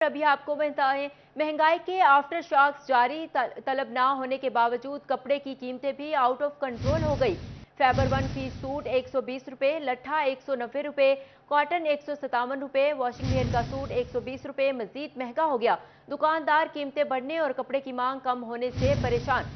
अभी आपको बताएं, महंगाई के आफ्टर शॉक्स जारी, तलब ना होने के बावजूद कपड़े की कीमतें भी आउट ऑफ कंट्रोल हो गई। फैबर वन पीस सूट 120 रुपए, लट्ठा 190 रुपए, कॉटन 157 रुपए, वॉशिंग मेड का सूट 120 रुपए मजीद महंगा हो गया। दुकानदार कीमतें बढ़ने और कपड़े की मांग कम होने से परेशान।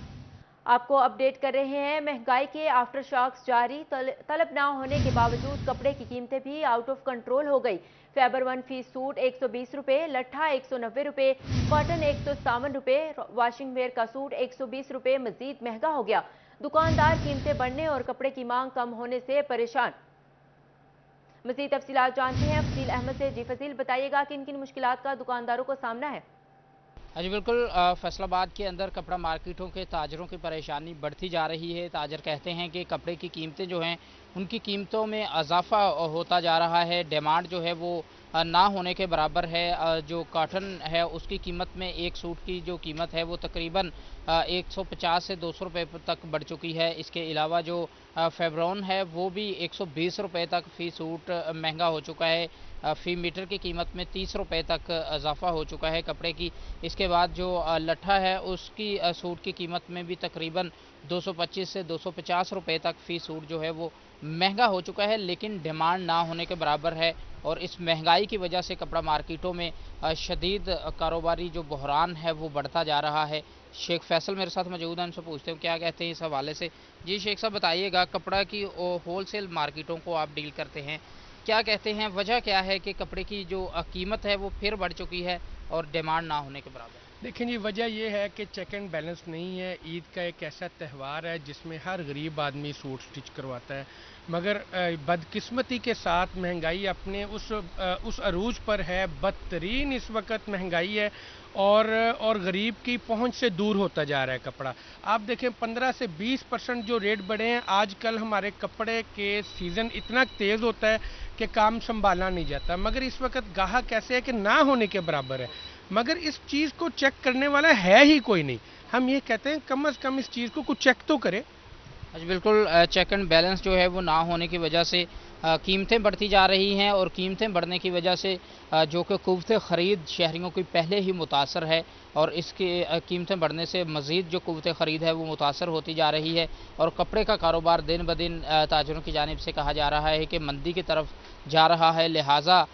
आपको अपडेट कर रहे हैं, महंगाई के आफ्टर शॉक्स जारी, तलब ना होने के बावजूद कपड़े की कीमतें भी आउट ऑफ कंट्रोल हो गई। फैबर वन पीस सूट 120 रुपए, लट्ठा 190 रुपए, कॉटन 157 रुपए, वॉशिंग वेयर का सूट 120 रुपए मजीद महंगा हो गया। दुकानदार कीमतें बढ़ने और कपड़े की मांग कम होने से परेशान। मजीद तफसीलात जानते हैं फजील अहमद से। जी फजील, बताइएगा किन किन मुश्किलात का दुकानदारों को सामना है। हाँ जी बिल्कुल, फैसलाबाद के अंदर कपड़ा मार्केटों के ताजरों की परेशानी बढ़ती जा रही है। ताजर कहते हैं कि कपड़े की कीमतें जो हैं उनकी कीमतों में इजाफा होता जा रहा है। डिमांड जो है वो ना होने के बराबर है। जो कॉटन है उसकी कीमत में एक सूट की जो कीमत है वो तकरीबन 150 से 200 रुपये तक बढ़ चुकी है। इसके अलावा जो फेब्रॉन है वो भी 120 रुपये तक फ़ी सूट महंगा हो चुका है। फ़ी मीटर की कीमत में 30 रुपये तक इजाफा हो चुका है कपड़े की। इसके बाद जो लट्ठा है उसकी सूट की कीमत में भी तकरीबन 225 से 250 रुपये तक फ़ी सूट जो है वो महंगा हो चुका है, लेकिन डिमांड ना होने के बराबर है। और इस महंगाई की वजह से कपड़ा मार्केटों में शदीद कारोबारी जो बहरान है वो बढ़ता जा रहा है। शेख फैसल मेरे साथ मौजूद हैं, उनसे पूछते हैं क्या कहते हैं इस हवाले से। जी शेख साहब, बताइएगा, कपड़ा की होलसेल मार्केटों को आप डील करते हैं, क्या कहते हैं, वजह क्या है कि कपड़े की जो कीमत है वो फिर बढ़ चुकी है और डिमांड ना होने के बराबर? देखें जी, वजह यह है कि चेक एंड बैलेंस नहीं है। ईद का एक ऐसा त्यौहार है जिसमें हर गरीब आदमी सूट स्टिच करवाता है, मगर बदकिस्मती के साथ महंगाई अपने उस अरूज पर है। बदतरीन इस वक्त महंगाई है और गरीब की पहुंच से दूर होता जा रहा है कपड़ा। आप देखें 15 से 20% जो रेट बढ़े हैं आजकल। हमारे कपड़े के सीज़न इतना तेज़ होता है कि काम संभाला नहीं जाता, मगर इस वक्त गाहक ऐसे है कि ना होने के बराबर है, मगर इस चीज़ को चेक करने वाला है ही कोई नहीं। हम ये कहते हैं कम से कम इस चीज़ को कुछ चेक तो करे। अच्छा बिल्कुल, चेक एंड बैलेंस जो है वो ना होने की वजह से कीमतें बढ़ती जा रही हैं और कीमतें बढ़ने की वजह से जो कि क़ुव्वत ख़रीद शहरियों की पहले ही मुतासर है और इसके कीमतें बढ़ने से मज़ीद जो क़ुव्वत ख़रीद है वो मुतासर होती जा रही है। और कपड़े का कारोबार दिन ब दिन ताजरों की जानिब से कहा जा रहा है कि मंदी की तरफ जा रहा है। लिहाजा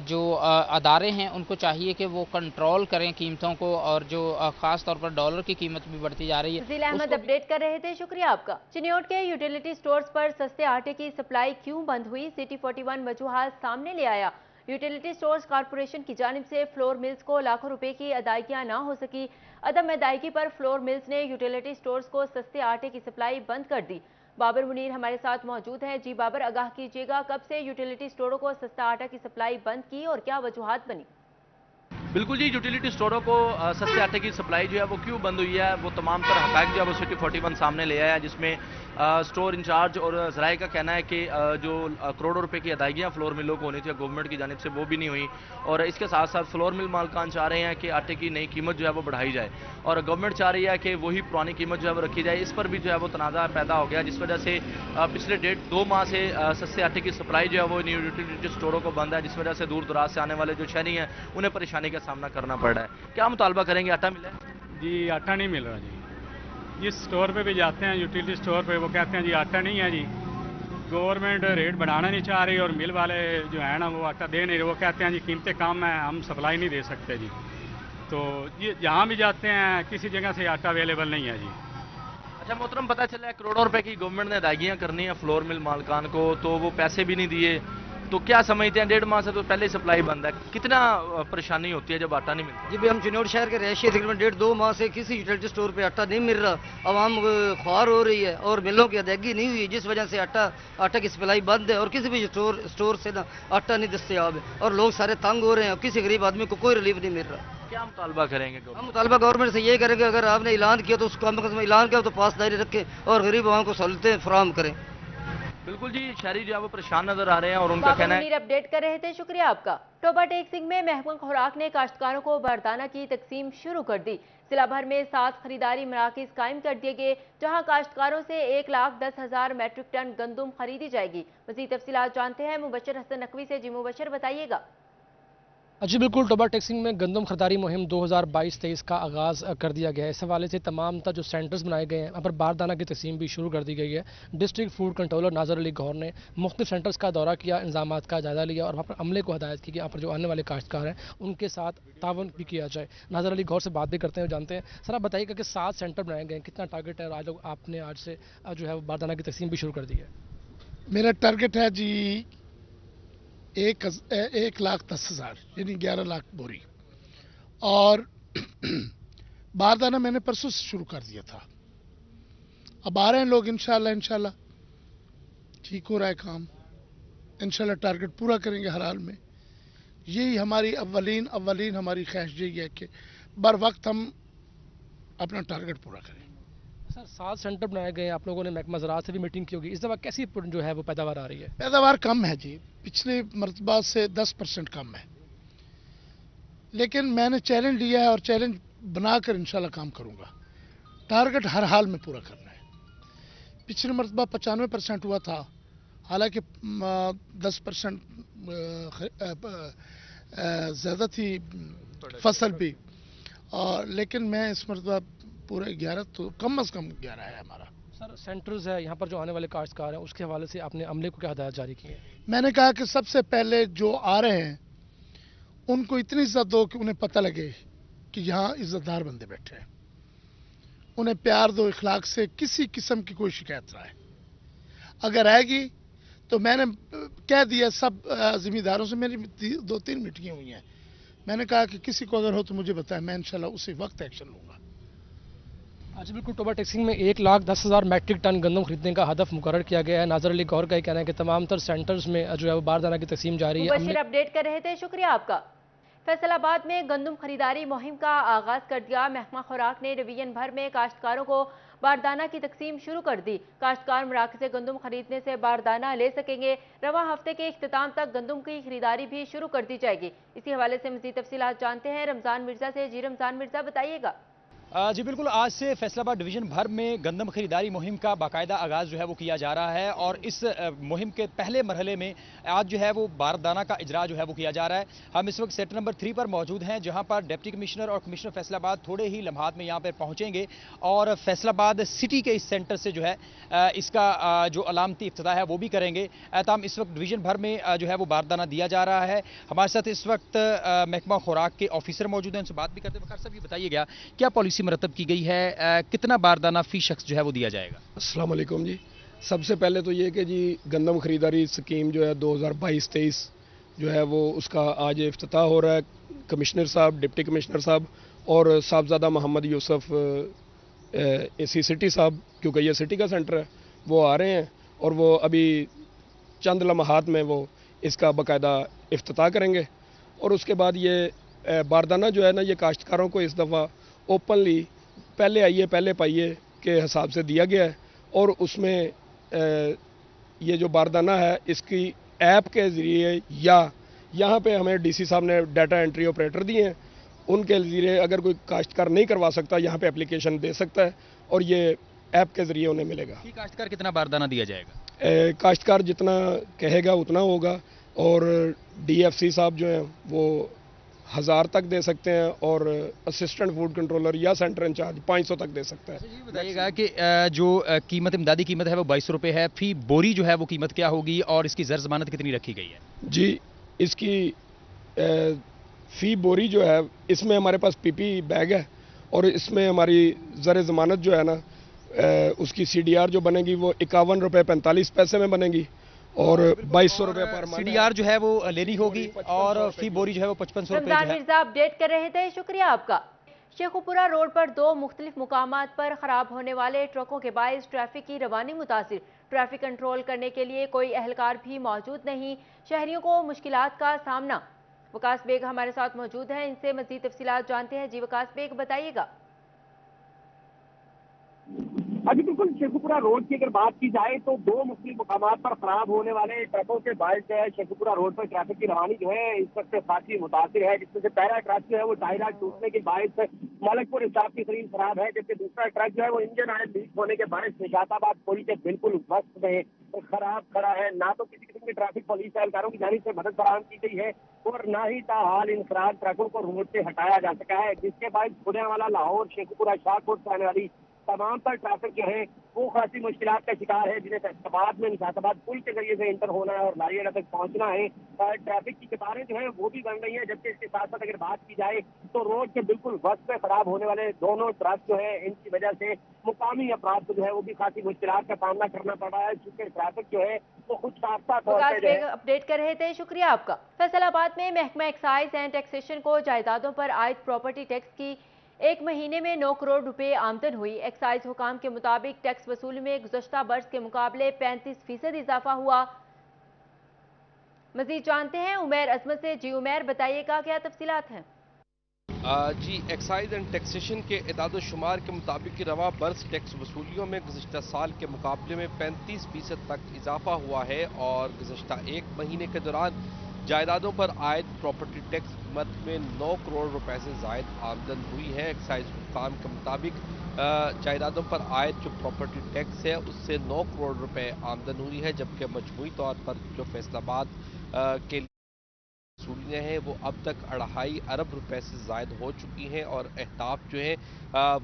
जो अदारे हैं उनको चाहिए कि वो कंट्रोल करें कीमतों को, और जो ख़ास तौर पर डॉलर की कीमत भी बढ़ती जा रही है फजील अहमद उसको भी। अपडेट कर रहे थे, शुक्रिया आपका। चिन्योट के यूटिलिटी स्टोर्स पर सस्ते आटे की सप्लाई क्यों बंद हुई, सिटी 41 वजूहात सामने ले आया। यूटिलिटी स्टोर्स कॉरपोरेशन की जानिब से फ्लोर मिल्स को लाखों रुपए की अदायगियां ना हो सकी। अदम अदायगी पर फ्लोर मिल्स ने यूटिलिटी स्टोर्स को सस्ते आटे की सप्लाई बंद कर दी। बाबर मुनीर हमारे साथ मौजूद हैं। जी बाबर, आगाह कीजिएगा, कब से यूटिलिटी स्टोरों को सस्ता आटा की सप्लाई बंद की और क्या वजूहात बनी? बिल्कुल जी, यूटिलिटी स्टोरों को सस्ते आटे की सप्लाई जो है वो क्यों बंद हुई है, वो तमाम तर हक़ाइक़ जो है वो सिटी 41 सामने ले आया है, जिसमें स्टोर इंचार्ज और ज़राए का कहना है कि जो करोड़ों रुपए की अदायगियाँ फ्लोर मिलों को होनी थी गवर्नमेंट की जानिब से वो भी नहीं हुई। और इसके साथ साथ फ्लोर मिल मालकान चाह रहे हैं कि आटे की नई कीमत जो है वो बढ़ाई जाए और गवर्नमेंट चाह रही है कि वही पुरानी कीमत जो है वो रखी जाए। इस पर भी जो है वो तनाज़ा पैदा हो गया, जिस वजह से पिछले 1.5-2 माह से सस्ते आटे की सप्लाई जो है वो यूटिलिटी स्टोरों को बंद है, जिस वजह से दूर दराज से आने वाले जो शहरी हैं उन्हें परेशानी का सामना करना पड़ रहा है। क्या मुतालबा करेंगे, आटा मिले? जी आटा नहीं मिल रहा जी। जिस स्टोर पे भी जाते हैं यूटिलिटी स्टोर पे, वो कहते हैं जी आटा नहीं है जी। गवर्नमेंट रेट बढ़ाना नहीं चाह रही और मिल वाले जो है ना वो आटा दे नहीं रहे। वो कहते हैं जी कीमतें कम हैं, हम सप्लाई नहीं दे सकते जी। तो ये जहाँ भी जाते हैं किसी जगह से आटा अवेलेबल नहीं है जी। अच्छा मोहतरम, पता चला है करोड़ों रुपए की गवर्नमेंट ने अदायगियाँ करनी है फ्लोर मिल मालकान को, तो वो पैसे भी नहीं दिए। तो क्या समझते हैं, 1.5 माह से तो पहले ही सप्लाई बंद है, कितना परेशानी होती है जब आटा नहीं मिलता? जी भाई, हम चिन्नौर शहर के रहायशी तकरीबन 1.5-2 माह से किसी यूटिलिटी स्टोर पे आटा नहीं मिल रहा। आवाम ख्वार हो रही है और मिलों की अदायगी नहीं हुई, जिस वजह से आटा की सप्लाई बंद है और किसी भी स्टोर से ना आटा नहीं दस्तियाब है और लोग सारे तंग हो रहे हैं और किसी गरीब आदमी को कोई रिलीफ नहीं मिल रहा। क्या मुतालबा करेंगे? हम मुतालबा गवर्नमेंट से ये करेंगे, अगर आपने ऐलान किया तो उसको कम से कम ऐलान किया तो पासदारी रखें और गरीब आवाम को सहूलतें फराहम करें। बिल्कुल जी, शहरी जो है वो परेशान नजर आ रहे हैं और उनका बाबर कहना है। मुनीर अपडेट कर रहे थे, शुक्रिया आपका। टोबा टेक सिंह में महकमा खुराक ने काश्तकारों को बारदाना की तकसीम शुरू कर दी। जिला भर में 7 खरीदारी मराकज कायम कर दिए गए, जहां काश्तकारों से 1,10,000 मैट्रिक टन गंदुम खरीदी जाएगी। मजीद तफसीलात जानते हैं मुबशर हसन नकवी से। जी मुबशर, बताइएगा। जी बिल्कुल, टोबा टेक्सिंग में गंदम खरीदारी मुहिम 2022-23 का आगाज़ कर दिया गया है। इस हवाले से तमाम जो सेंटर्स बनाए गए हैं, वहाँ पर बारदाना की तकसीम भी शुरू कर दी गई है। District food controller Nazar Ali Gauhar ने मुख्तलिफ सेंटर्स का दौरा किया, इंतजामात का जायज़ा लिया और वहाँ पर अमले को हदायत की कि यहाँ पर जो आने वाले काश्तकार हैं उनके साथ तावन भी किया जाए। नाज़र अली गौहर से बात भी करते हैं, जानते हैं। सर, आप बताइएगा कि 7 सेंटर बनाए गए हैं, कितना टारगेट है और आज आपने आज से जो है बारदाना की तकसीम भी शुरू कर दी है? मेरा टारगेट है जी 1,10,000 यानी 11 लाख बोरी। और बारदाना मैंने परसों से शुरू कर दिया था। अब आ रहे हैं लोग, इंशाल्लाह ठीक हो रहा है काम। इंशाल्लाह टारगेट पूरा करेंगे हर हाल में। यही हमारी अव्वलीन हमारी ख्वाहिश यही है कि बर वक्त हम अपना टारगेट पूरा करें। सर, 7 सेंटर बनाए गए हैं, आप लोगों ने महकमा ज़राअत से भी मीटिंग की होगी। इस दफ़ा कैसी जो है वो पैदावार आ रही है? पैदावार कम है जी, पिछले मरतबा से 10% कम है, लेकिन मैंने चैलेंज लिया है और चैलेंज बनाकर इंशाल्लाह काम करूंगा। टारगेट हर हाल में पूरा करना है। पिछले मरतबा 95% हुआ था, हालांकि 10% ज़्यादा थी फसल भी, और लेकिन मैं इस मरतबा पूरे 11, तो कम अज़ कम 11 है हमारा। सर, सेंटर्स है यहाँ पर जो आने वाले काश्तकार हैं उसके हवाले से आपने अमले को क्या हदायत जारी की है? मैंने कहा कि सबसे पहले जो आ रहे हैं उनको इतनी इज्जत दो कि उन्हें पता लगे कि यहाँ इज्जतदार बंदे बैठे हैं। उन्हें प्यार दो, इखलाक से किसी किस्म की कोई शिकायत ना आए। अगर आएगी तो मैंने कह दिया, सब जिम्मेदारों से मेरी 2-3 मीटिंगें हुई हैं। मैंने कहा कि किसी को अगर हो तो मुझे बताएं, मैं इंशाल्लाह उसी वक्त एक्शन लूंगा। आज बिल्कुल, टोबा टेक्सिंग में 1,10,000 मैट्रिक टन गंदम खरीदने का हदफ मुकर्रर किया गया है। नाज़र अली गौहर का कहना है कि तमाम तर सेंटर्स में जो है वो बारदाना की तकसीम जारी है। मुबशिर अपडेट कर रहे थे, शुक्रिया आपका। फैसलाबाद में गंदम खरीदारी मुहिम का आगाज कर दिया। महकमा खुराक ने डिवीजन भर में काश्तकारों को बारदाना की तकसीम शुरू कर दी। काश्तकार मराकज़ से गंदम खरीदने से बारदाना ले सकेंगे। रवां हफ्ते के इख्तिताम तक गंदम की खरीदारी भी शुरू कर दी जाएगी। इसी हवाले से मज़ीद तफसीलात जानते हैं रमज़ान मिर्जा से। जी रमज़ान मिर्जा, बताइएगा। जी बिल्कुल, आज से फैसलाबाद डिवीजन भर में गंदम खरीदारी मुहिम का बाकायदा आगाज़ जो है वो किया जा रहा है और इस मुहिम के पहले मरहले में आज जो है वो बारदाना का इजरा जो है वो किया जा रहा है। हम इस वक्त सेक्टर नंबर 3 पर मौजूद हैं, जहां पर डिप्टी कमिश्नर और कमिश्नर फैसलाबाद थोड़े ही लम्हात में यहाँ पर पहुँचेंगे और फैसलाबाद सिटी के इस सेंटर से जो है इसका जो अलामती इफ्तिताह है वो भी करेंगे। तमाम इस वक्त डिवीजन भर में जो है वो बारदाना दिया जा रहा है। हमारे साथ इस वक्त महकमा खुराक के ऑफिसर मौजूद हैं, उनसे बात भी करते हैं। साहब, ये बताइएगा क्या पॉलिसी मरतब की गई है, कितना बारदाना फी शख्स जो है वो दिया जाएगा? अस्सलाम वालेकुम जी। सबसे पहले तो ये कि जी गंदम खरीदारी स्कीम जो है 2022-23 जो है वो उसका आज इफ्तिताह हो रहा है। कमिश्नर साहब, डिप्टी कमिश्नर साहब और साहबजादा मोहम्मद यूसुफ एसी सिटी साहब, क्योंकि ये सिटी का सेंटर है, वो आ रहे हैं और वो अभी चंद लम्हात में वो इसका बाकायदा इफ्तिताह करेंगे। और उसके बाद ये बारदाना जो है ना, ये काश्तकारों को इस दफ़ा ओपनली पहले आइए पहले पाइए के हिसाब से दिया गया है और उसमें ये जो बारदाना है इसकी ऐप के ज़रिए या यहाँ पे हमें डीसी साहब ने डाटा एंट्री ऑपरेटर दिए हैं, उनके ज़रिए अगर कोई काश्तकार नहीं करवा सकता यहाँ पे एप्लीकेशन दे सकता है और ये ऐप के ज़रिए उन्हें मिलेगा। काश्तकार कितना बारदाना दिया जाएगा? काश्तकार जितना कहेगा उतना होगा और DFC साहब जो हैं वो 1000 तक दे सकते हैं और असिस्टेंट फूड कंट्रोलर या सेंटर इंचार्ज 500 तक दे सकता है। ये बताइएगा कि जो कीमत, इमदादी कीमत है वो 2200 रुपये है। फी बोरी जो है वो कीमत क्या होगी और इसकी ज़र ज़मानत कितनी रखी गई है? जी, इसकी फ़ी बोरी जो है, इसमें हमारे पास PP बैग है और इसमें हमारी ज़र ज़मानत जो है ना, उसकी CDR जो बनेगी वो 51 रुपये 45 पैसे में बनेगी और 2200 रुपये पर CDR जो है वो लेनी होगी और फी बोरी जो है वो 5500 रुपये रमज़ान मिर्जा अपडेट कर रहे थे, शुक्रिया आपका। शेखुपुरा रोड पर 2 मुख्तलिफ मुकामात पर खराब होने वाले ट्रकों के बायस ट्रैफिक की रवानी मुतासिर। ट्रैफिक कंट्रोल करने के लिए कोई एहलकार भी मौजूद नहीं, शहरियों को मुश्किलात का सामना। वकास बेग हमारे साथ मौजूद हैं, इनसे मजीद तफसीलात जानते हैं। जी वकास बेग, बताइएगा। अभी बिल्कुल शेखुपुरा रोड की अगर बात की जाए तो 2 मुख्तलिफ मुकामात पर खराब होने वाले ट्रकों के बायस जो है शेखुपुरा रोड पर ट्रैफिक की रवानी जो है इस वक्त काफी मुतासिर है, जिसमें से पहला ट्रक जो है वो टायरा टूटने के बायस मलकपुर हिसाब की करीब खराब है, जबकि दूसरा ट्रक जो है वो इंजन ऑयल लीक होने के बायस निजाताबाद पुल के बिल्कुल वक्त में खराब खड़ा है। ना तो किसी किस्म की ट्रैफिक पुलिस एहलकारों की जानिब से मदद फराहम की गई है और ना ही ताहाल इंफराद ट्रकों को रोड से हटाया जा सका है, जिसके बाद खुदेवाला, लाहौर, शेखुपुरा, शाहकोट से आने वाली तमाम पर ट्रैफिक जो है वो खासी मुश्किलात का शिकार है, जिन्हें फैसलाबाद में निशाताबाद पुल के जरिए से इंटर होना है और लारी अड्डा तक पहुंचना है। ट्रैफिक की कतारें जो है वो भी बन रही है, जबकि इसके साथ साथ अगर बात की जाए तो रोड के बिल्कुल वक्त में खराब होने वाले दोनों ट्रक जो है, इनकी वजह से मुकामी अफराद को जो है वो भी खासी मुश्किलात का सामना करना पड़ रहा है, क्योंकि ट्रैफिक जो है वो खुद साफ्ता तौर पर जो है अपडेट कर रहे थे, शुक्रिया आपका। फैसलाबाद में महकमा एक्साइज एंड टैक्सेशन को जायदादों पर आयद प्रॉपर्टी टैक्स की एक महीने में 9 करोड़ रुपए आमदन हुई। एक्साइज हुकाम के मुताबिक टैक्स वसूली में गुज़श्ता बरस के मुकाबले 35% इजाफा हुआ। मजीद जानते हैं उमैर अजमत से। जी उमैर, बताइएगा क्या तफसीलात हैं? जी, एक्साइज एंड टैक्सेशन के इदाद-ओ-शुमार के मुताबिक रवा बरस टैक्स वसूलियों में गुज़श्ता साल के मुकाबले में 35% तक इजाफा हुआ है और गुज़श्ता एक महीने के दौरान जायदादों पर आयद प्रॉपर्टी टैक्स कीमत में 9 करोड़ रुपए से ज़ायद आमदन हुई है। एक्साइज हुकाम के मुताबिक जायदादों पर आयद जो प्रॉपर्टी टैक्स है उससे 9 करोड़ रुपए आमदन हुई है, जबकि मजमूई तौर पर जो फैसलाबाद के वसूलियाँ हैं वो अब तक 2.5 अरब रुपए से ज़ायद हो चुकी हैं और अहदाफ जो है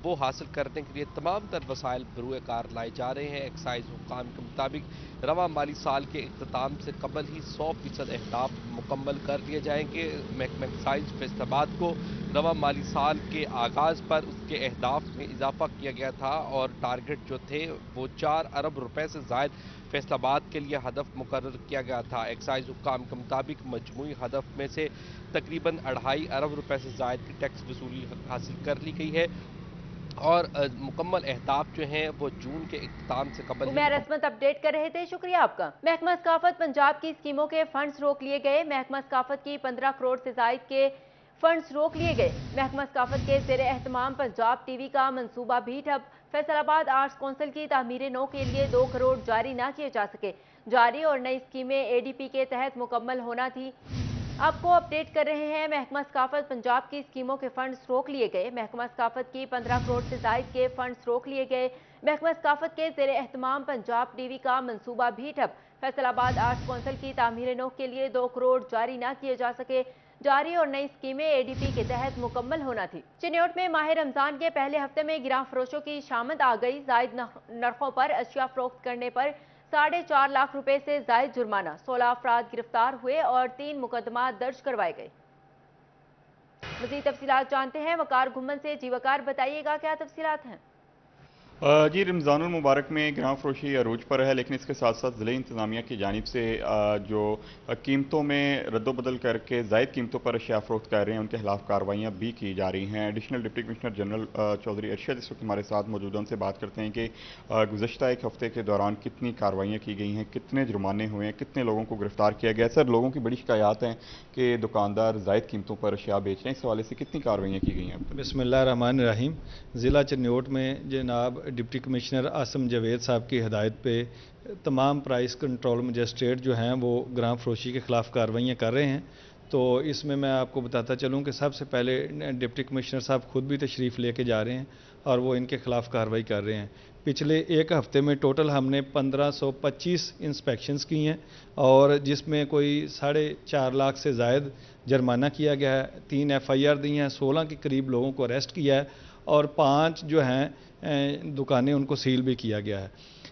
वो हासिल करने के लिए तमाम तर वसाइल बरूए कार लाए जा रहे हैं। एक्साइज हुकाम के मुताबिक रवा माली साल के इख्तिताम से कबल ही 100% अहदाफ मुकम्मल कर लिए जाएंगे। महकमा एक्साइज फैसलाबाद को रवा माली साल के आगाज़ पर उसके अहदाफ में इजाफा किया गया था और टारगेट जो थे वो 4 अरब रुपए से ज़ायद फैसलाबाद के लिए हदफ मुकर्रर किया गया था। एक्साइज हुकाम के मुताबिक मजमूई हदफ में से तकरीबन 2.5 अरब रुपए से ज़ायद की टैक्स वसूली हासिल कर ली गई है और मुकम्मल अहदाफ जो हैं वो जून के इख्तिताम से कबल उमैर अजमत अपडेट कर रहे थे, शुक्रिया आपका। महकमा सकाफत पंजाब की स्कीमों के फंड्स रोक लिए गए। महकमा सकाफत की 15 करोड़ से ज़ायद के फंड्स रोक लिए गए। महकमा सकाफत के ज़ेर एहतमाम पंजाब टीवी का मंसूबा भी ठप। फैसलाबाद आर्ट्स कौंसिल की तामीर नौ के लिए 2 करोड़ जारी ना किए जा सके। जारी और नई स्कीमें ADP के तहत मुकम्मल होना थी। आपको अपडेट कर रहे हैं, महकमा सकाफत पंजाब की स्कीमों के फंड्स रोक लिए गए। महकमा सकाफत की 15 करोड़ से ज़ायद के फंड्स रोक लिए गए। महकमा सकाफत के ज़ेर एहतमाम पंजाब टीवी का मंसूबा भी ठप। फैसलाबाद आर्ट्स कौंसिल की तामीर नौ के लिए 2 करोड़ जारी ना किए जा सके। जारी और नई स्कीमें ADP के तहत मुकम्मल होना थी। चिन्योट में माह रमजान के पहले हफ्ते में गिरां फरोशों की शामद आ गई। जायद नरखों पर अशिया फरोख्त करने पर 4.5 लाख रुपए से जायद जुर्माना। 16 अफराद गिरफ्तार हुए और 3 मुकदमा दर्ज करवाए गए। मज़ीद तफसीलात जानते हैं वकार घुम्मन से। जी वकार, बताइएगा क्या तफसीलात हैं? जी, रमज़ानुल मुबारक में गिरां फरोशी अरूज पर है, लेकिन इसके साथ साथ ज़िले इंतज़ामिया की जानिब से जो कीमतों में रद्दोबदल करके ज़ायद कीमतों पर अशिया फ़रोख्त कर रहे हैं उनके खिलाफ कार्रवाइयाँ भी की जा रही हैं। Additional deputy commissioner general Chaudhary Arshad इस वक्त हमारे साथ मौजूद, उनसे बात करते हैं कि गुज़श्ता एक हफ़्ते के दौरान कितनी कार्रवाइयाँ की गई हैं, कितने जुर्माने हुए हैं, कितने लोगों को गिरफ्तार किया गया। सर, लोगों की बड़ी शिकायत हैं कि दुकानदार ज़ायद कीमतों पर अशिया बेच रहे हैं, इस हवाले से कितनी कार्रवाइयाँ की गई हैं? बिस्मिल्लाहिर्रहमानिर्रहीम। ज़िला चिन्योट में जनाब डिप्टी कमिश्नर आसम जावेद साहब की हिदायत पे तमाम प्राइस कंट्रोल मजिस्ट्रेट जो हैं वो गिरां फरोशी के ख़िलाफ़ कार्रवाइयाँ कर रहे हैं। तो इसमें मैं आपको बताता चलूँ कि सबसे पहले डिप्टी कमिश्नर साहब खुद भी तशरीफ़ लेके जा रहे हैं और वो इनके ख़िलाफ़ कार्रवाई कर रहे हैं। पिछले एक हफ़्ते में टोटल हमने 1525 इंस्पेक्शंस की हैं और जिसमें कोई 4.5 लाख से ज़ायद जुर्माना किया गया है। 3 FIR दी हैं, 16 के करीब लोगों को अरेस्ट किया है और 5 जो हैं दुकानें उनको सील भी किया गया है।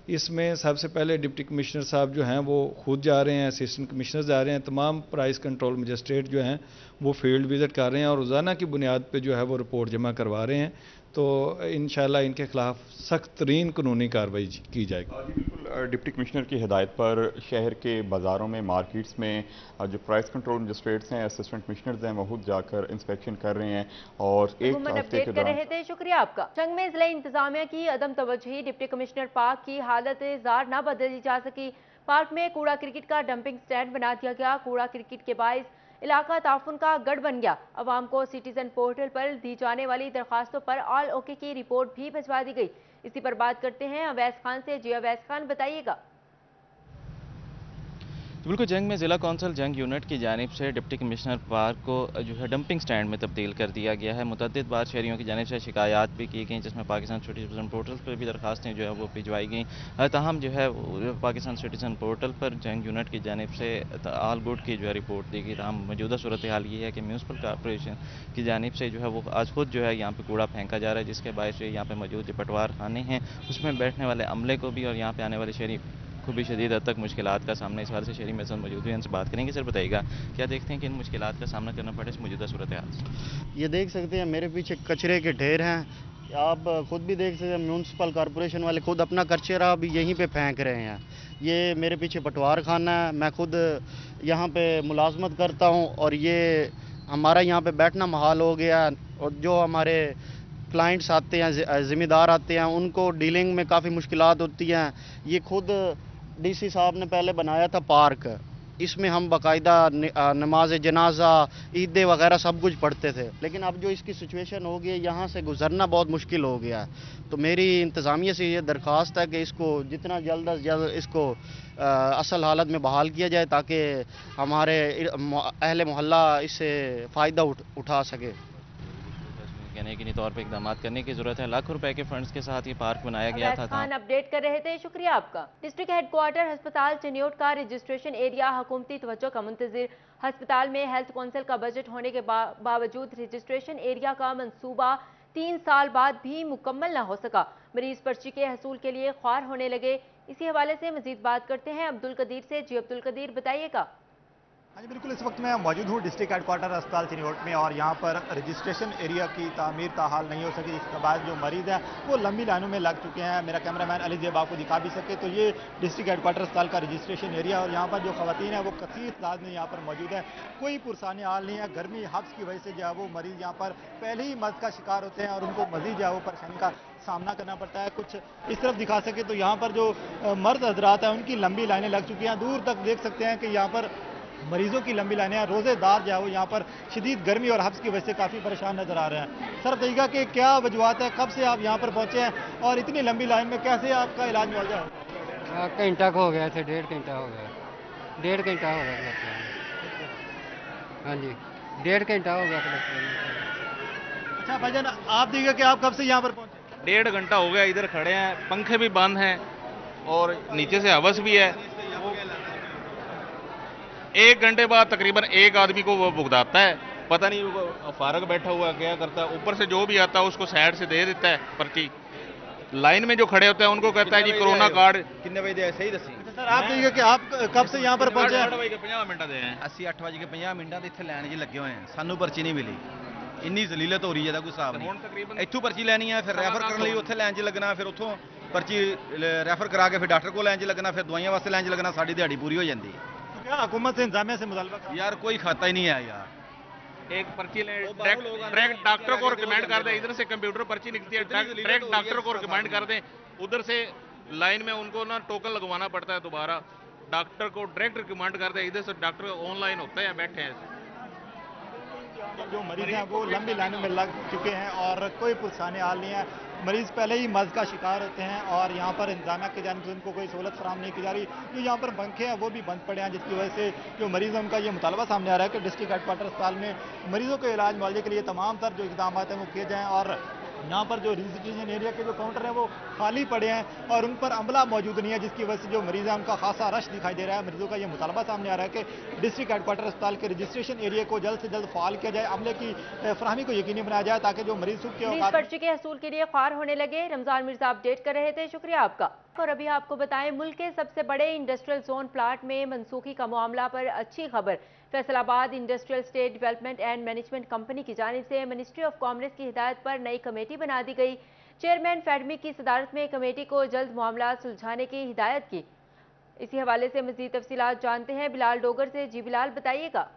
इसमें सबसे पहले डिप्टी कमिश्नर साहब जो हैं वो खुद जा रहे हैं, असिस्टेंट कमिश्नर जा रहे हैं, तमाम प्राइस कंट्रोल मजिस्ट्रेट जो हैं वो फील्ड विज़िट कर रहे हैं और रोज़ाना की बुनियाद पे जो है वो रिपोर्ट जमा करवा रहे हैं। तो इंशाल्लाह इनके खिलाफ सख्त तरीन कानूनी कार्रवाई की जाएगी। बिल्कुल, डिप्टी कमिश्नर की हिदायत पर शहर के बाज़ारों में, मार्केट्स में जो प्राइस कंट्रोल मजिस्ट्रेट्स हैं, असिस्टेंट कमिश्नर्स हैं, वो खुद जाकर इंस्पेक्शन कर रहे हैं और एक हफ्ते के दौरान। रहे थे, शुक्रिया आपका। जंग में ज़िला इंतजामिया की अदम तवज्जुही। डिप्टी कमिश्नर पार्क की हालत जार न बदली जा सकी। पार्क में कूड़ा क्रिकेट का डंपिंग स्टैंड बना दिया गया। कूड़ा क्रिकेट के बाइस इलाका ताफुन का गढ़ बन गया। अवाम को सिटीजन पोर्टल पर दी जाने वाली दरखास्तों पर ऑल ओके की रिपोर्ट भी भिजवा दी गई। इसी पर बात करते हैं अवैस खान से। जी अवैस खान, बताइएगा। बिल्कुल, जंग में ज़िला कौंसल जंग यूनिट की जानिब से डिप्टी कमिश्नर पार्क को जो है डंपिंग स्टैंड में तब्दील कर दिया गया है। मुतअद्दिद बार शहरियों की जानिब से शिकायत भी की गई, जिसमें पाकिस्तान सिटीज़न पोर्टल पर भी दरखास्तें जो है वो भिजवाई गई। ताहम जो है पाकिस्तान सिटीज़न पोर्टल पर जंग यूनिट की जानिब से ऑल गुड की जो है रिपोर्ट दी गई। ताहम मौजूदा सूरत हाल ये है कि म्यूनसिपल कॉर्पोरेशन की जानिब से जो है वो आज खुद जो है यहाँ पर कूड़ा फेंका जा रहा है, जिसके बायस यहाँ पर मौजूद जो पटवार खाने हैं उसमें बैठने वाले अमले को भी और यहाँ पर आने वाले शहरी को भी शदीद हद तक मुश्किलात का सामना इस बार से शहरी मेज़बान मौजूद हैं, इनसे बात करेंगे। सर बताइएगा, क्या देखते हैं कि इन मुश्किलात का सामना करना पड़े इस मौजूदा सूरत हाल से? ये देख सकते हैं मेरे पीछे कचरे के ढेर हैं, आप खुद भी देख सकते हैं म्यूनसिपल कॉरपोरेशन वाले खुद अपना कचरा भी यहीं पे फेंक रहे हैं। ये मेरे पीछे पटवार खाना है, मैं खुद यहाँ पे मुलाजमत करता हूँ और ये हमारा यहाँ पे बैठना महाल हो गया। और जो हमारे क्लाइंट्स आते हैं, ज़िम्मेदार आते हैं, उनको डीलिंग में काफ़ी मुश्किलात होती हैं। ये खुद डीसी साहब ने पहले बनाया था पार्क, इसमें हम बाकायदा नमाज जनाजा, ईदें वगैरह सब कुछ पढ़ते थे, लेकिन अब जो इसकी सिचुएशन हो गई है यहाँ से गुजरना बहुत मुश्किल हो गया है। तो मेरी इंतज़ामिया से ये दरख्वास्त है कि इसको जितना जल्द अज जल्द इसको असल हालत में बहाल किया जाए ताकि हमारे अहले मोहल्ला इससे फ़ायदा उठा सके। यकीनी तौर पर इकदाम करने की जरूरत है। लाखों रुपए के फंड्स के साथ ये पार्क बनाया गया था। खान अपडेट कर रहे थे, शुक्रिया आपका। डिस्ट्रिक्ट हेडक्वार्टर अस्पताल चिन्योट का रजिस्ट्रेशन एरिया हुकूमती तवज्जो का मुंतजिर। अस्पताल में हेल्थ कौंसिल का बजट होने के बावजूद रजिस्ट्रेशन एरिया का मंसूबा 3 साल बाद भी मुकम्मल न हो सका। मरीज पर्ची के हसूल के लिए ख्वार होने लगे। इसी हवाले से मजीद बात करते हैं अब्दुल कदीर से। जी अब्दुल कदीर, बताइएगा। हाँ जी बिल्कुल, इस वक्त मैं मौजूद हूँ डिस्ट्रिक्ट हेडक्वार्टर अस्पताल चिन्योट में और यहाँ पर रजिस्ट्रेशन एरिया की तामीर ताहाल नहीं हो सकी, जिसके बाद जो मरीज़ हैं वो लंबी लाइनों में लग चुके हैं। मेरा कैमरामैन अली जेब आपको दिखा भी सके तो ये डिस्ट्रिक्ट हेडक्वार्टर अस्पताल का रजिस्ट्रेशन एरिया और यहाँ पर जो खवातीन है वो कसीर तादाद में यहाँ पर मौजूद है। कोई पुरसानी हाल नहीं है। गर्मी हब्स की वजह से जो है वो मरीज़ यहाँ पर पहले ही मर्ज का शिकार होते हैं और उनको मजीद जो है वो परेशानी का सामना करना पड़ता है। कुछ इस तरफ दिखा सके तो यहाँ पर जो मर्द हजरात हैं उनकी लंबी लाइनें लग चुकी हैं। दूर तक देख सकते हैं कि यहाँ पर मरीजों की लंबी लाइनें हैं। रोज़ेदार जो है वो यहाँ पर शदीद गर्मी और हब्स की वजह से काफ़ी परेशान नजर आ रहे हैं। सर बताइएगा कि क्या वजूहत है, कब से आप यहाँ पर पहुँचे हैं और इतनी लंबी लाइन में कैसे आपका इलाज मुआवजा है? घंटा हो गया थे, 1.5 घंटा हो गया, 1.5 घंटा हो गया। हाँ जी, 1.5 घंटा हो गया। अच्छा भाईजान, आप देखिए कि आप कब से यहाँ पर पहुँचे? 1.5 घंटा हो गया, इधर खड़े हैं, पंखे भी बंद हैं और नीचे से हवस भी है। 1 घंटे बाद तकरीबन एक आदमी को वो भुगताता है, पता नहीं वो फारग बैठा हुआ क्या करता है, ऊपर से जो भी आता है उसको साइड से दे देता है पर्ची। लाइन में जो खड़े होते हैं उनको कहता है जी कोरोना कार्ड। कितने बजे सही दसी? सर आप देखिए कि आप कब से यहाँ पर पहुंचे? 8:50 मिनट दे हैं। 8:50 इत्थे लाइन जी लगे हुए हैं, सानू पर्ची नहीं मिली। इन्नी जलीलत हो रही है, कोई हिसाब नहीं। इत्थों पर्ची लैनी है, फिर रैफर करने लिए उत्थे लाइन च लगना, फिर उत्थों पर्ची रैफर करा के फिर डॉक्टर को लाइन च लगना, फिर दवाइयां वास्ते लाइन च लगना, साड़ी दिहाड़ी पूरी हो जाती है। क्या हुकूमत से इंतजामिया से मुतालबा? यार कोई खाता ही नहीं है यार। एक पर्ची ले डायरेक्ट डॉक्टर को रिकमेंड कर दे, इधर से कंप्यूटर पर्ची निकलती है, डायरेक्ट डॉक्टर को रिकमेंड कर दें, उधर से लाइन में उनको ना टोकन लगवाना पड़ता है दोबारा। डॉक्टर को डायरेक्ट रिकमेंड कर दे, इधर से डॉक्टर ऑनलाइन होते हैं, बैठे हैं। जो मरीज हैं वो लंबी लाइनों में लग चुके हैं और कोई पुरसाने हाल नहीं है। मरीज पहले ही मर्ज का शिकार होते हैं और यहाँ पर इंतजामिया की जानिब से उनको कोई सहूलत फराहम नहीं की जा रही। जो यहाँ पर पंखे हैं वो भी बंद पड़े हैं, जिसकी वजह से जो मरीज हैं उनका ये मुतालबा सामने आ रहा है कि डिस्ट्रिक्ट हेडक्वार्टर अस्पताल में मरीजों के इलाज मुआवजे के लिए तमाम तर जो इकदाम हैं वो किए जाएँ और यहाँ पर जो रजिस्ट्रेशन एरिया के जो काउंटर हैं वो खाली पड़े हैं और उन पर अमला मौजूद नहीं है, जिसकी वजह से जो मरीज हैं उनका खासा रश दिखाई दे रहा है। मरीजों का ये मुतालबा सामने आ रहा है कि डिस्ट्रिक्ट हेडक्वार्टर अस्पताल के रजिस्ट्रेशन एरिया को जल्द से जल्द फाल किया जाए, अमले की फराहमी को यकीनी बनाया जाए ताकि जो मरीज के पर्ची के हसूल के लिए ख्वार होने लगे। रमजान मिर्जा अपडेट कर रहे थे, शुक्रिया आपका। और अभी आपको बताएं, मुल्क के सबसे बड़े इंडस्ट्रियल जोन प्लाट में मनसूखी का मामला पर अच्छी खबर। Faisalabad industrial state development and management company की जानिब से मिनिस्ट्री ऑफ कॉमर्स की हिदायत पर नई कमेटी बना दी गई। चेयरमैन फेडमी की सदारत में कमेटी को जल्द मामला सुलझाने की हिदायत की। इसी हवाले से मजीद तफसीलात जानते हैं बिलाल डोगर से। जी बिलाल, बताइएगा।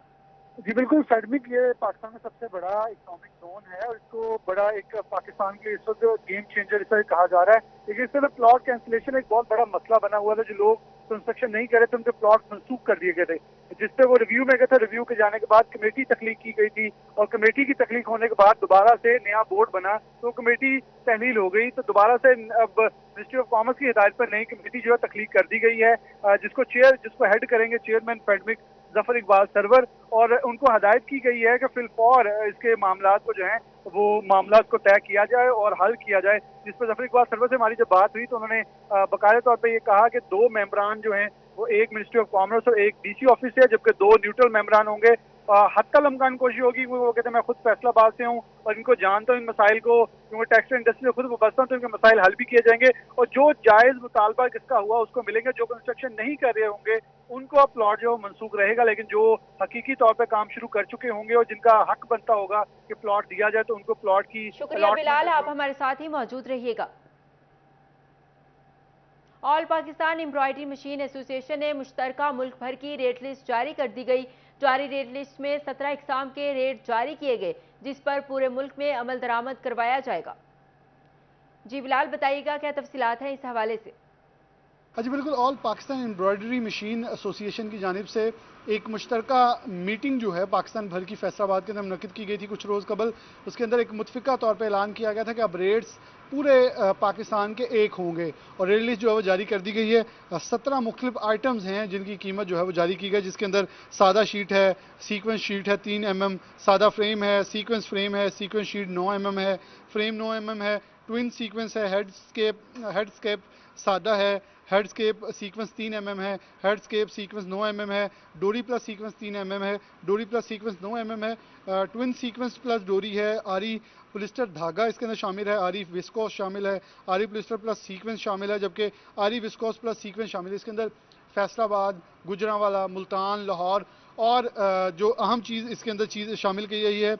जी बिल्कुल, फेडमिक ये पाकिस्तान में सबसे बड़ा इकोनॉमिक जोन है और इसको बड़ा एक पाकिस्तान के इस वक्त गेम चेंजर इसे कहा जा रहा है। लेकिन इस तरह प्लॉट कैंसिलेशन एक बहुत बड़ा मसला बना हुआ था। जो लोग कंस्ट्रक्शन नहीं करे थे उनके प्लॉट मंसूख कर दिए गए थे, जिस पे वो रिव्यू में गए थे। रिव्यू के जाने के बाद कमेटी तख्लीक की गई थी और कमेटी की तख्लीक होने के बाद दोबारा से नया बोर्ड बना तो कमेटी तहलील हो गई, तो दोबारा से अब मिनिस्ट्री ऑफ कॉमर्स की हिदायत पर नई कमेटी जो है तख्लीक कर दी गई है, जिसको हेड करेंगे चेयरमैन फेडमिक जफर इकबाल सरवर, और उनको हदायत की गई है कि फिलफौर इसके मामला को जो है वो मामला को तय किया जाए और हल किया जाए। जिस पर जफर इकबाल सरवर से हमारी जब बात हुई तो उन्होंने बाकायदा तौर पर ये कहा कि 2 मेंबरान जो हैं वो एक मिनिस्ट्री ऑफ कॉमर्स और एक डीसी ऑफिस है, जबकि 2 न्यूट्रल मेंबरान होंगे। हद तक अमकान कोशिश होगी, वो कहते हैं मैं खुद फैसलाबाद से हूँ और इनको जानता हूँ इन मसाइल को, क्योंकि टैक्स इंडस्ट्री में खुद वाबस्ता हूँ, तो इनके मसाइल हल भी किए जाएंगे और जो जायज़ मुतालबा किसका हुआ उसको मिलेंगे। जो कंस्ट्रक्शन नहीं कर रहे होंगे उनको अब प्लॉट जो मनसूख रहेगा, लेकिन जो हकीकी तौर पर काम शुरू कर चुके होंगे और जिनका हक बनता होगा कि प्लॉट दिया जाए तो उनको प्लॉट की। शुक्रिया बिलाल, आप हमारे साथ ही मौजूद रहिएगा। All Pakistan embroidery machine association ने मुश्तरका मुल्क भर की रेट लिस्ट जारी कर दी गई। जारी रेट लिस्ट में 17 इकसाम के रेट जारी किए गए, जिस पर पूरे मुल्क में अमल दरामद करवाया जाएगा। जी बिलाल, बताइएगा क्या तफसीलात हैं इस हवाले से। जी बिल्कुल, all Pakistan embroidery machine association की जानिब से एक मुश्तरका मीटिंग जो है पाकिस्तान भर की फैसलाबाद के अंदर मुनक़िद की गई थी कुछ रोज़ कबल। उसके अंदर एक मुतफ़िका तौर पर ऐलान किया गया था कि अब रेट्स पूरे पाकिस्तान के एक होंगे और रेट लिस्ट जो है वो जारी कर दी गई है। 17 मुख्तलिफ आइटम्स हैं जिनकी कीमत जो है वो जारी की गई, जिसके अंदर सादा शीट है, सीक्वेंस शीट है 3 mm, सादा फ्रेम है, सीक्वेंस फ्रेम है, सीक्वेंस शीट 9 mm है, फ्रेम 9 mm है, ट्विन सीक्वेंस है, हेडस्केप सादा है, हेडस्केप सीक्वेंस 3 mm है, हेडस्केप सीक्वेंस 9 mm है, डोरी प्लस सीक्वेंस 3 mm है, डोरी प्लस सीक्वेंस 9 mm है, ट्विन सीक्वेंस प्लस डोरी है, आरी पोलिस्टर धागा इसके अंदर शामिल है, आरी विस्कोस शामिल है, आरी पोलिस्टर प्लस सीक्वेंस शामिल है, जबकि आरी विस्कोस प्लस सीक्वेंस शामिल है। इसके अंदर फैसलाबाद, गुजरांवाला, मुल्तान, लाहौर और जो अहम चीज़ इसके अंदर चीज़ शामिल की गई है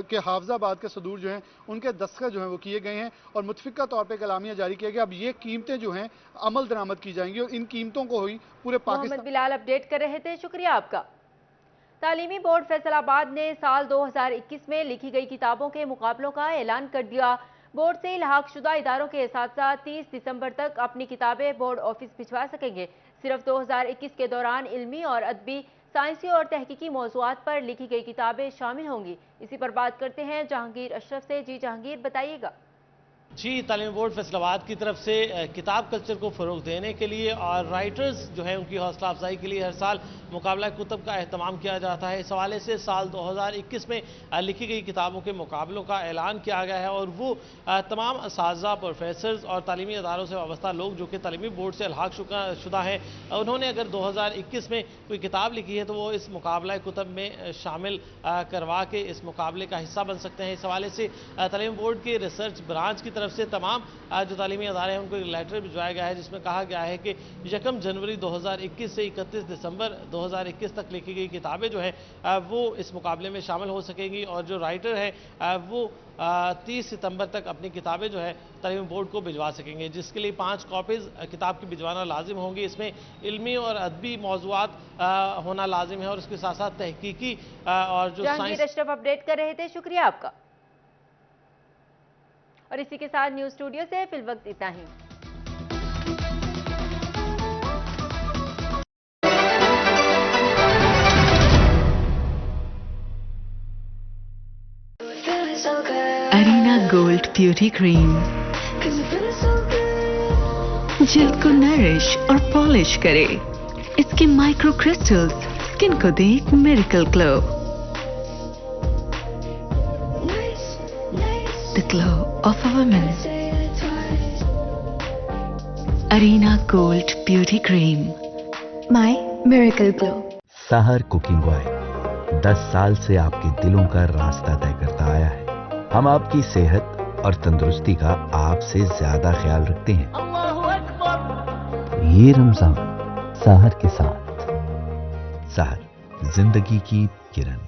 कि हाफजाबाद के सदूर जो हैं उनके दस्तखत जो हैं वो किए गए हैं और मुतफ़िका तौर पे कलामिया जारी किया गया। अब ये कीमतें जो हैं अमल दरामद की जाएंगी और इन कीमतों को हुई पूरे पाकिस्तान। बिलाल अपडेट कर रहे थे, शुक्रिया आपका। तालीमी बोर्ड फैसलाबाद ने साल 2021 में लिखी गई किताबों के मुकाबलों का ऐलान कर दिया। बोर्ड से इल्हाक शुदा इदारों के असातिज़ा 30 दिसंबर तक अपनी किताबें बोर्ड ऑफिस भिजवा सकेंगे। सिर्फ 2021 के दौरान इल्मी और अदबी, साइंसी और तहकीकी मौज़ूआत पर लिखी गई किताबें शामिल होंगी। इसी पर बात करते हैं जहांगीर अशरफ से। जी जहांगीर, बताइएगा। जी, तालीमी बोर्ड फैसलाबाद की तरफ से किताब कल्चर को फ़रोग देने के लिए और राइटर्स जो है उनकी हौसला अफजाई के लिए हर साल मुकाबला कुतब का अहतमाम किया जाता है। इस हवाले से साल 2021 में लिखी गई किताबों के मुकाबलों का ऐलान किया गया है और वो तमाम असातिज़ा, प्रोफेसर्स और तालीमी अदारों से वाबस्ता लोग जो कि तालीमी बोर्ड से इल्हाक शुदा हैं, उन्होंने अगर 2021 में कोई किताब लिखी है तो वो इस मुकाबला कुतब में शामिल करवा के इस मुकाबले का हिस्सा बन सकते हैं। इस हवाले से तालीमी बोर्ड के रिसर्च ब्रांच की तरफ से तमाम जो तालीमी अदारे हैं उनको एक लेटर भिजवाया गया है जिसमें कहा गया है कि 1 जनवरी 2021 से 31 दिसंबर 2021 तक लिखी गई किताबें जो है वो इस मुकाबले में शामिल हो सकेंगी और जो राइटर है वो 30 सितंबर तक अपनी किताबें जो है तालीमी बोर्ड को भिजवा सकेंगे, जिसके लिए 5 कॉपीज़ किताब की भिजवाना लाजिम होंगी। इसमें इल्मी और अदबी मौज़ूआत होना लाजिम है और उसके साथ साथ तहकीकी और जो जहांगीर अशरफ अपडेट कर रहे थे, शुक्रिया आपका। और इसी के साथ न्यूज़ स्टूडियो से फिलवक्त इतना ही। अरीना गोल्ड ब्यूटी क्रीम जिल्द को नरिश और पॉलिश करे। इसके माइक्रो क्रिस्टल्स स्किन को दे एक मेरिकल glow. The glow of a woman. Arena Gold Beauty Cream. My Miracle Glow. सहर कुकिंग ऑयल 10 साल से आपके दिलों का रास्ता तय करता आया है। हम आपकी सेहत और तंदुरुस्ती का आपसे ज्यादा ख्याल रखते हैं। ये रमजान सहर के साथ। सहर जिंदगी की किरण।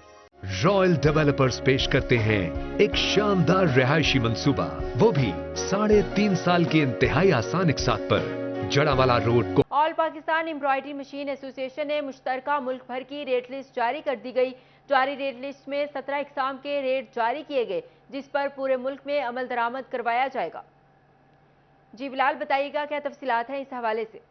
रॉयल डेवलपर्स पेश करते हैं एक शानदार रिहायशी मंसूबा, वो भी 3.5 साल के इंतहाई आसान इकसात पर जड़ावाला रोड को। All Pakistan embroidery machine association ने मुश्तरका मुल्क भर की रेट लिस्ट जारी कर दी गई। जारी रेट लिस्ट में 17 इकसाम के रेट जारी किए गए, जिस पर पूरे मुल्क में अमल दरामद करवाया जाएगा। जी बिलाल, बताइएगा क्या तफसीलात हैं इस हवाले से।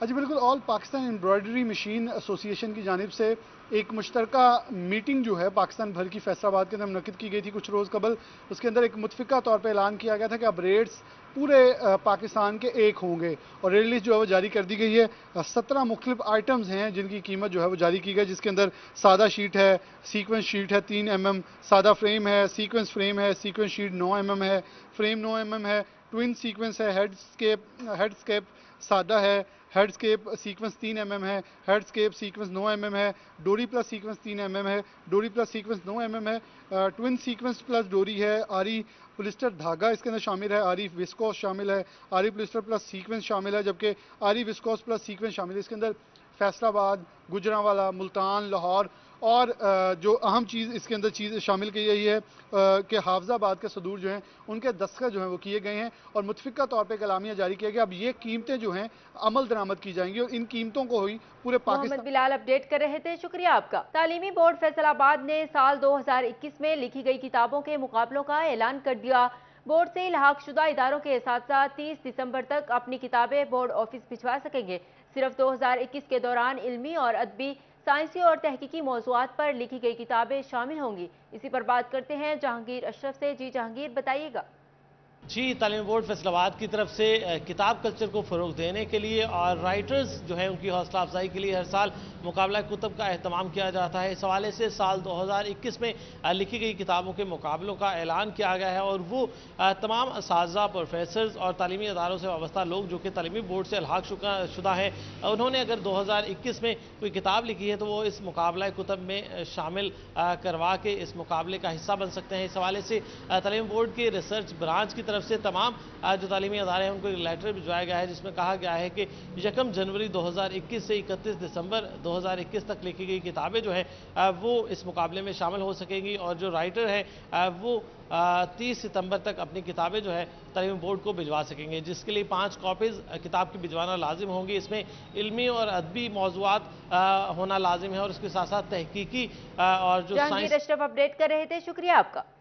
जी बिल्कुल, all Pakistan embroidery machine association की जानिब से एक मुश्तरका मीटिंग जो है पाकिस्तान भर की फैसलाबाद के अंदर मुनक़िद की गई थी कुछ रोज़ कबल। उसके अंदर एक मुतफ़िका तौर पर ऐलान किया गया था कि अब रेट्स पूरे पाकिस्तान के एक होंगे और रेट लिस्ट जो है वो जारी कर दी गई है। 17 मुख्तलिफ आइटम्स हैं जिनकी कीमत जो है वो जारी की गई, जिसके अंदर सादा शीट है, सीक्वेंस शीट है 3 mm, सादा फ्रेम है, सीक्वेंस फ्रेम है, सीक्वेंस शीट 9 mm है, फ्रेम 9 mm है, ट्विन सीक्वेंस है, हेडस्केप सादा है, हेडस्केप सीक्वेंस 3 mm है, हेडस्केप सीक्वेंस 9 mm है, डोरी प्लस सीक्वेंस 3 mm है, डोरी प्लस सीक्वेंस 9 mm है, ट्विन सीक्वेंस प्लस डोरी है, आरी पोलिस्टर धागा इसके अंदर शामिल है, आरी विस्कोस शामिल है, आरी पोलिस्टर प्लस सीक्वेंस शामिल है, जबकि आरी विस्कोस प्लस सीक्वेंस शामिल है। इसके अंदर फैसलाबाद, गुजरांवाला, मुल्तान, लाहौर और जो अहम चीज़ इसके अंदर चीज़ शामिल की गई है कि हाफजाबाद के सदूर जो हैं उनके दस्तखत जो हैं वो किए गए हैं और मुतफ़िका तौर पे कलामिया जारी किया गया। अब ये कीमतें जो हैं अमल दरामद की जाएंगी और इन कीमतों को हुई पूरे पाकिस्तान। मोहम्मद बिलाल अपडेट कर रहे थे, शुक्रिया आपका। तालीमी बोर्ड फैसलाबाद ने साल 2021 में लिखी गई किताबों के मुकाबलों का ऐलान कर दिया। बोर्ड से इल्हाक़शुदा इदारों के असातिज़ा 30 दिसंबर तक अपनी किताबें बोर्ड ऑफिस भिजवा सकेंगे। सिर्फ 2021 के दौरान इल्मी और अदबी, साइंसी और तहकीकी मौज़ूआत पर लिखी गई किताबें शामिल होंगी। इसी पर बात करते हैं जहांगीर अशरफ से। जी जहांगीर, बताइएगा। जी, तालीमी बोर्ड फैसलाबाद की तरफ से किताब कल्चर को फ़रोग़ देने के लिए और राइटर्स जो है उनकी हौसला अफजाई के लिए हर साल मुकाबला कुतब का अहतमाम किया जाता है। इस हवाले से साल 2021 में लिखी गई किताबों के मुकाबलों का ऐलान किया गया है और वो तमाम असातिज़ा, प्रोफेसर्स और तालीमी अदारों से वाबस्ता लोग जो कि तालीमी बोर्ड से इल्हाक़शुदा हैं, उन्होंने अगर 2021 में कोई किताब लिखी है तो वो इस मुकाबला कुतब में शामिल करवा के इस मुकाबले का हिस्सा बन सकते हैं। इस हवाले से तालीमी बोर्ड के रिसर्च ब्रांच की तरफ से तमाम जो तालीमी अदारे हैं उनको एक लेटर भिजवाया गया है जिसमें कहा गया है कि 1 जनवरी 2021 से 31 दिसंबर 2021 तक लिखी गई किताबें जो हैं वो इस मुकाबले में शामिल हो सकेंगी और जो राइटर हैं वो 30 सितंबर तक अपनी किताबें जो है तालीमी बोर्ड को भिजवा सकेंगे, जिसके लिए 5 कॉपीज़ किताब की भिजवाना लाजिम होंगी। इसमें इल्मी और अदबी मौज़ूआत होना लाजिम है और उसके साथ साथ तहकीकी और जो जहांगीर अशरफ अपडेट कर रहे थे, शुक्रिया आपका।